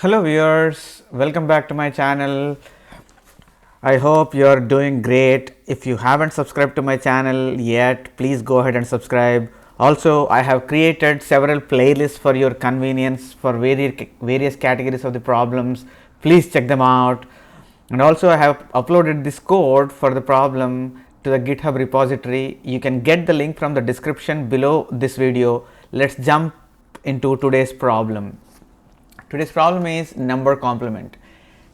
Hello viewers, welcome back to my channel. I hope you are doing great. If you haven't subscribed to my channel yet, please go ahead and subscribe. Also, I have created several playlists for your convenience for various categories of the problems. Please check them out. And also, I have uploaded this code for the problem to the GitHub repository. You can get the link from the description below this video. Let's jump into today's problem. Today's problem is number complement.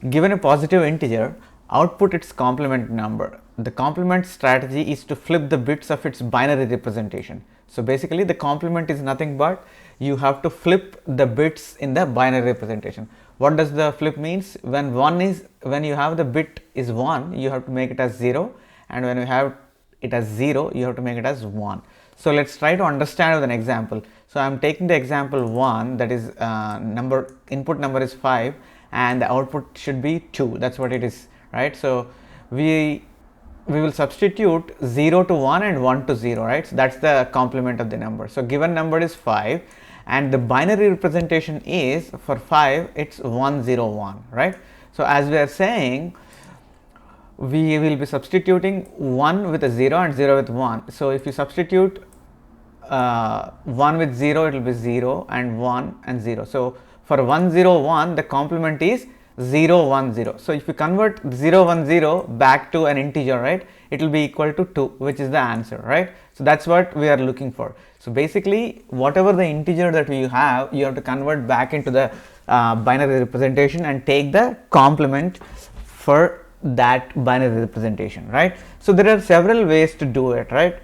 Given a positive integer, output its complement number. The complement strategy is to flip the bits of its binary representation. So basically the complement is nothing but you have to flip the bits in the binary representation. What does the flip means? When you have the bit is 1, you have to make it as 0, and when you have it as 0, you have to make it as 1. So let's try to understand with an example. So I am taking the example 1, that is input number is 5 and the output should be 2. That's what it is, right? So we will substitute 0 to 1 and 1 to 0, right? So that's the complement of the number. So given number is 5 and the binary representation is for 5 it's 101, right? So as we are saying, we will be substituting 1 with a 0 and 0 with 1. So if you substitute 1 with 0, it will be 0 and 1 and 0. So for 101, the complement is 010. So if you convert 010 back to an integer, right, it will be equal to 2, which is the answer, right? So that's what we are looking for. So basically, whatever the integer that you have to convert back into the binary representation and take the complement for that binary representation, right? So there are several ways to do it, right?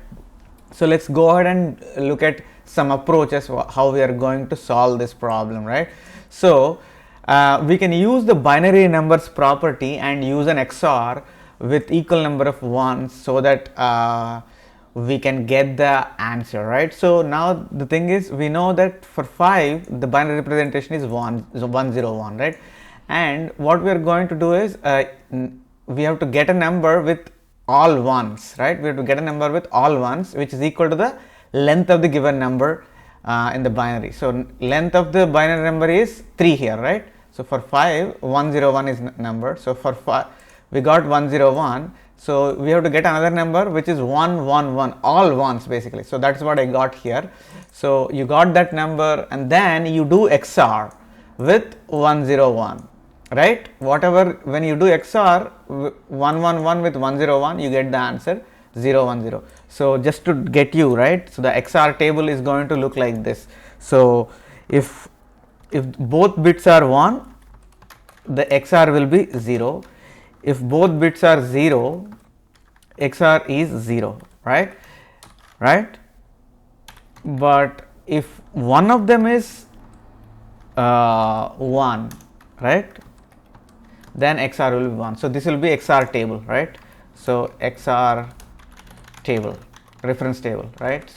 So let's go ahead and look at some approaches how we are going to solve this problem, right? So we can use the binary numbers property and use an XOR with equal number of ones so that we can get the answer, right? So now the thing is, we know that for 5 the binary representation is 101, right? And what we are going to do is we have to get a number with all ones, right? We have to get a number with all ones, which is equal to the length of the given number in the binary. So length of the binary number is 3 here, right? So for 5, 101 is number. So for 5, we got 101. So we have to get another number which is 111, all ones basically. So that's what I got here. So you got that number and then you do XOR with 101. Right, whatever, when you do XOR 111 with 101, you get the answer 010. So just to get you right, so the XOR table is going to look like this. So if both bits are 1, the XOR will be 0. If both bits are 0, XOR is 0, right? But if one of them is 1, right, then XOR will be 1. So this will be XOR table, right? So XOR table, reference table, right?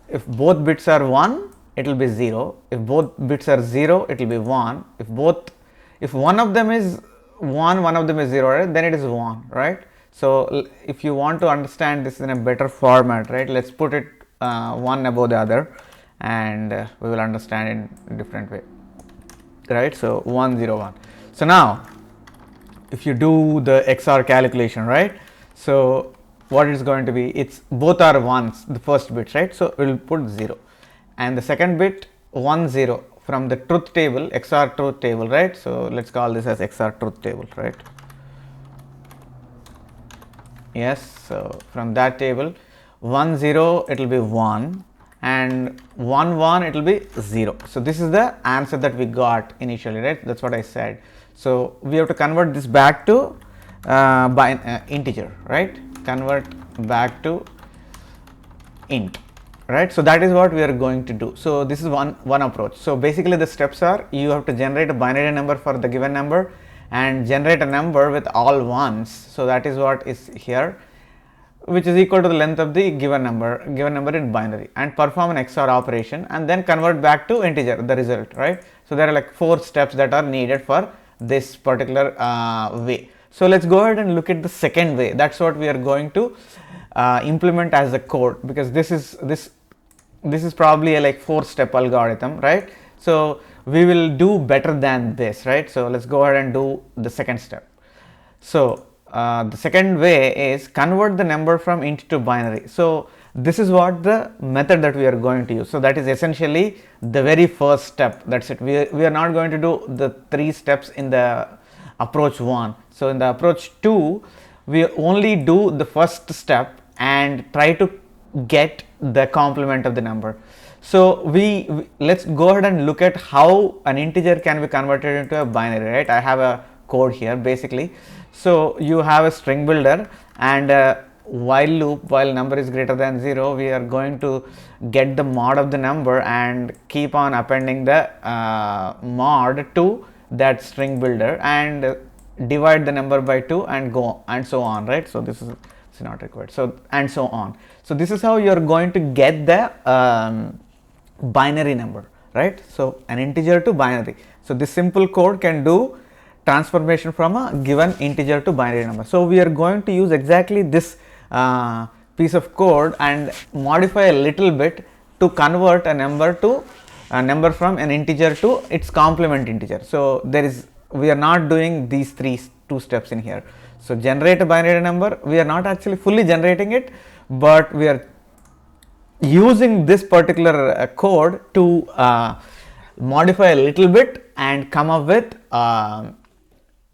If both bits are 1, it will be 0. If both bits are 0, it will be 1. If one of them is 1, one of them is 0, right, then it is 1, right? So if you want to understand this in a better format, right, let's put it one above the other and we will understand in a different way, right? So 101. So now if you do the XOR calculation, right, so what is going to be, it's both are ones, the first bit, right? So we will put 0 and the second bit 10 from the truth table, XOR truth table, right? So let's call this as XOR truth table, right? Yes, so from that table 10 it will be 1 and 11 it will be 0. So this is the answer that we got initially, right? That's what I said. So we have to convert this back to integer, right? Convert back to int, right? So that is what we are going to do. So this is one approach. So basically the steps are, you have to generate a binary number for the given number and generate a number with all ones. So that is what is here, which is equal to the length of the given number in binary, and perform an XOR operation and then convert back to integer the result, right? So there are like 4 steps that are needed for this particular way. So let's go ahead and look at the second way. That's what we are going to implement as a code, because this is probably a like 4-step algorithm, right? So we will do better than this, right? So let's go ahead and do the second step. So the second way is convert the number from int to binary. So this is what the method that we are going to use. So that is essentially the very first step. That's it. We are not going to do the 3 steps in the approach 1. So in the approach 2, we only do the first step and try to get the complement of the number. So let's go ahead and look at how an integer can be converted into a binary, right? I have a code here basically. So you have a string builder and while loop, while number is greater than 0, we are going to get the mod of the number and keep on appending the mod to that string builder and divide the number by 2 and go and so on, right? So this is not required. So and so on. So this is how you are going to get the binary number, right? So an integer to binary. So this simple code can do transformation from a given integer to binary number. So we are going to use exactly this piece of code and modify a little bit to convert a number from an integer to its complement integer. So we are not doing these two steps in here. So generate a binary number, we are not actually fully generating it, but we are using this particular code to modify a little bit and come up with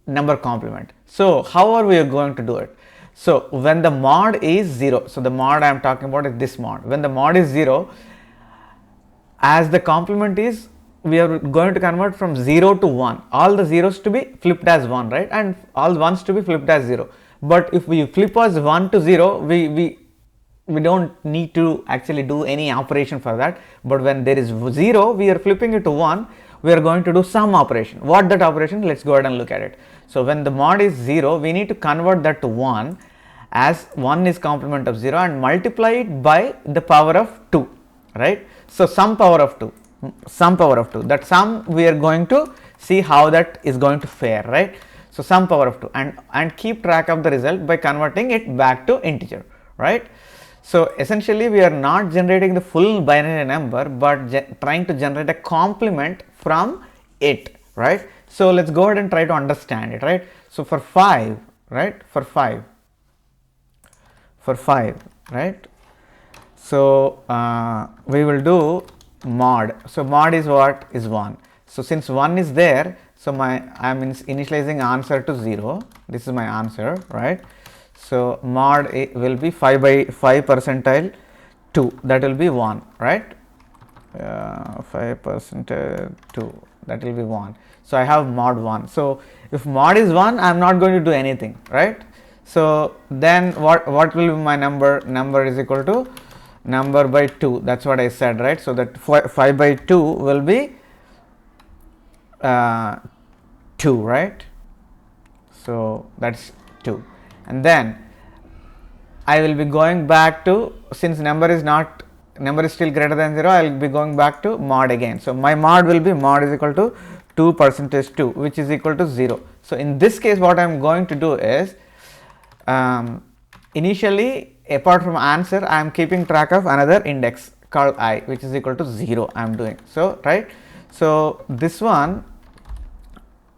number complement. So how are we going to do it? So when the mod is 0, so the mod I am talking about is this mod. When the mod is 0, as the complement is, we are going to convert from 0 to 1, all the zeros to be flipped as 1, right, and all ones to be flipped as 0. But if we flip as 1 to 0, we don't need to actually do any operation for that. But when there is 0, we are flipping it to 1, we are going to do some operation. What that operation? Let's go ahead and look at it. So when the mod is 0, we need to convert that to 1, as 1 is complement of 0, and multiply it by the power of 2, right? So some power of 2, that sum we are going to see how that is going to fare, right? So some power of 2 and keep track of the result by converting it back to integer, right? So essentially we are not generating the full binary number, but trying to generate a complement from it, right? So let's go ahead and try to understand it, right? So for 5, right, for 5, right? So we will do mod. So mod is what? Is 1. So since 1 is there, so I am initializing answer to 0. This is my answer, right? So mod will be 5 by 5 percentile 2, that will be 1, right? 5 percentile 2, that will be 1. So I have mod 1. So if mod is 1, I am not going to do anything, right? So then what will be my number? Number is equal to number by 2, that's what I said, right? So that 5 by 2 will be 2, right? So that's 2. And then I will be going back to, since number is still greater than 0, I will be going back to mod again. So my mod will be mod is equal to 2 percentage 2, which is equal to 0. So in this case, what I am going to do is, initially apart from answer, I am keeping track of another index called I, which is equal to 0 I am doing. So right, so this one,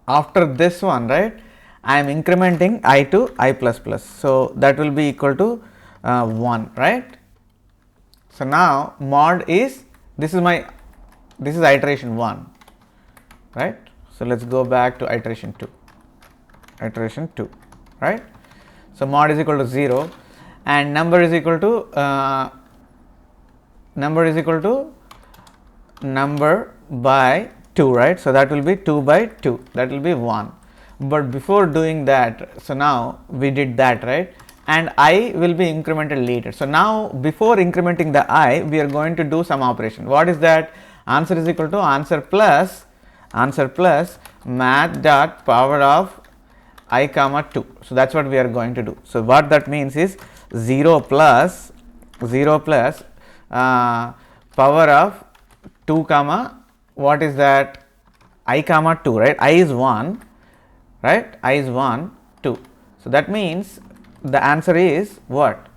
after this one, right, I am incrementing I to I plus plus. So that will be equal to 1, right? So now mod is, this is iteration 1, right? So let's go back to iteration 2, right? So mod is equal to 0 and number is equal to number by 2, right? So that will be 2 by 2, that will be 1. But before doing that, so now we did that, right, and I will be incremented later. So now before incrementing the I, we are going to do some operation. What is that? Answer is equal to answer plus math dot power of I comma 2. So that's what we are going to do. So what that means is 0 plus power of 2 comma, what is that? I comma 2, right? I is 1, right? I is 1, 2. So that means the answer is what?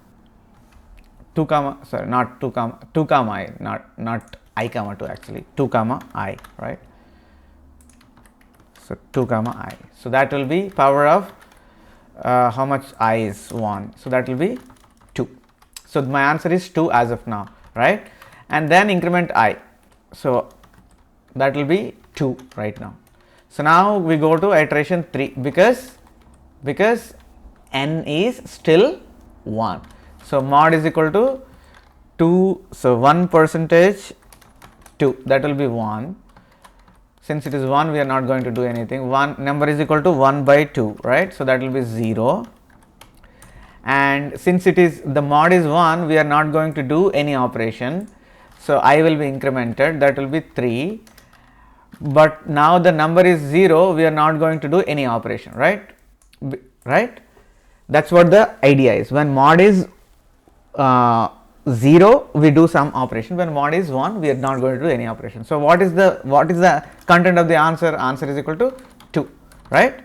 2 comma, sorry, not 2 comma, 2 comma I, not I comma 2 actually, 2 comma I, right. So 2 comma I. So that will be power of how much I is 1. So that will be 2. So my answer is 2 as of now, right. And then increment I. So that will be 2 right now. So now we go to iteration 3 because n is still 1. So mod is equal to 2. So 1 percentage 2, that will be 1. Since it is 1, we are not going to do anything. 1 number is equal to 1 by 2, right. So that will be 0. And since it is the mod is 1, we are not going to do any operation. So I will be incremented, that will be 3. But now the number is 0, we are not going to do any operation, right. Right. That's what the idea is. When mod is 0, we do some operation. When mod is 1, we are not going to do any operation. So what is the content of the answer? Answer is equal to 2, right.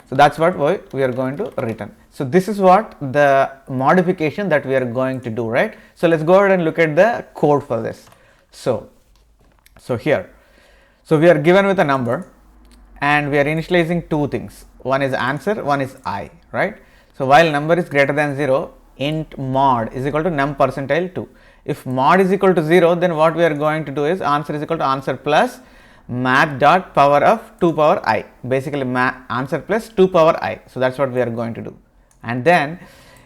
So that's what we are going to return. So this is what the modification that we are going to do, right. So let's go ahead and look at the code for this. So here, so we are given with a number and we are initializing two things. One is answer, one is I, right. So while number is greater than 0, int mod is equal to num percentile 2. If mod is equal to 0, then what we are going to do is answer is equal to answer plus math dot power of 2 power I, basically answer plus 2 power I. So that's what we are going to do. And then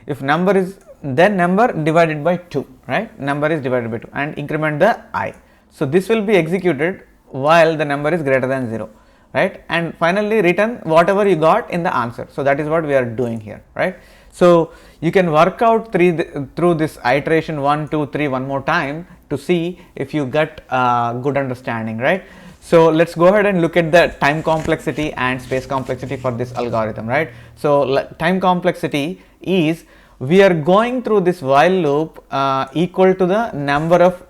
if number is, then number divided by 2, right, number is divided by 2 and increment the I. So this will be executed while the number is greater than 0, right, and finally return whatever you got in the answer. So that is what we are doing here, right. So you can work out through this iteration 1, 2, 3 one more time to see if you get good understanding, right. So let's go ahead and look at the time complexity and space complexity for this algorithm, right. So time complexity is, we are going through this while loop equal to the number of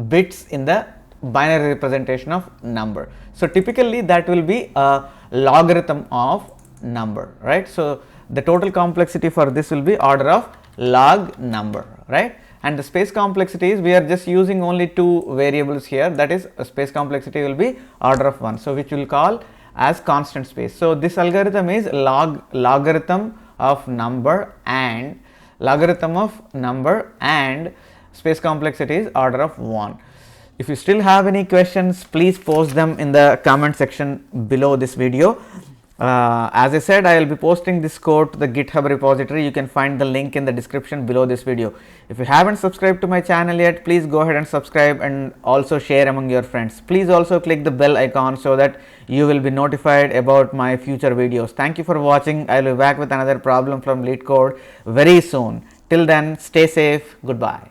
bits in the binary representation of number. So typically that will be a logarithm of number, right. So the total complexity for this will be order of log number, right. And the space complexity is, we are just using only two variables here, that is space complexity will be order of 1. So which we will call as constant space. So this algorithm is logarithm of number and space complexity is order of 1. If you still have any questions, please post them in the comment section below this video. As I said, I will be posting this code to the GitHub repository. You can find the link in the description below this video. If you haven't subscribed to my channel yet, please go ahead and subscribe and also share among your friends. Please also click the bell icon so that you will be notified about my future videos. Thank you for watching. I will be back with another problem from LeetCode very soon. Till then, stay safe. Goodbye.